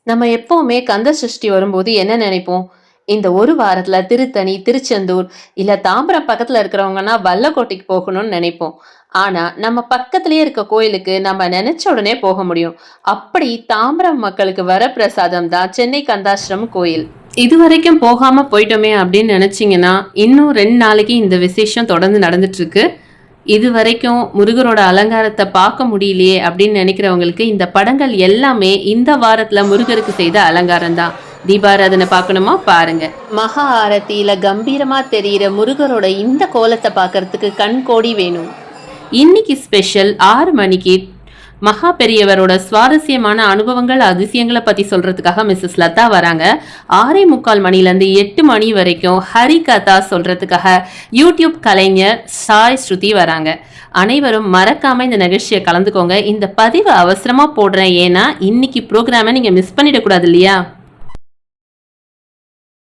நம்ம எப்பவுமே கந்த சஷ்டி வரும்போது என்ன நினைப்போம்? இந்த ஒரு வாரத்துல திருத்தணி, திருச்செந்தூர் இல்ல தாம்பரம் பக்கத்துல இருக்கிறவங்கன்னா வல்லக்கோட்டைக்கு போகணும்னு நினைப்போம். ஆனா, நம்ம பக்கத்திலேயே இருக்க கோயிலுக்கு நம்ம நினைச்ச உடனே போக முடியும். அப்படி தாம்பரம் மக்களுக்கு வரப்பிரசாதம் தான் சென்னை கந்தாஸ்ரம் கோயில். இதுவரைக்கும் போகாம போயிட்டோமே அப்படின்னு நினைச்சீங்கன்னா, இன்னும் 2 நாளைக்கு இந்த விசேஷம் தொடர்ந்து நடந்துட்டு இருக்கு. இதுவரைக்கும் முருகரோட அலங்காரத்த பார்க்க முடியலையே அப்படின்னு நினைக்கிறவங்களுக்கு இந்த படங்கள் எல்லாமே இந்த வாரத்துல முருகருக்கு செய்த அலங்காரம் தான். தீபாராதனை பார்க்கணுமா பாருங்க. மகா ஆரத்தியில கம்பீரமா தெரியிற முருகரோட இந்த கோலத்தை பார்க்கறதுக்கு கண் கோடி வேணும். இன்னைக்கு ஸ்பெஷல் 6 மணிக்கு மகா பெரியவரோட சுவாரஸ்யமான அனுபவங்கள் அதிசயங்களை பத்தி சொல்றதுக்காக மிஸ்ஸஸ் லதா வராங்க. 6:45 மணிலேருந்து 8 மணி வரைக்கும் ஹரி கதா சொல்றதுக்காக யூடியூப் கலைஞர் சாய் ஸ்ருதி வராங்க. அனைவரும் மறக்காம இந்த நிகழ்ச்சியை கலந்துக்கோங்க. இந்த பதிவை அவசரமா போடுறேன், ஏன்னா இன்னைக்கு ப்ரோக்ராமை நீங்க மிஸ் பண்ணிடக்கூடாது இல்லையா?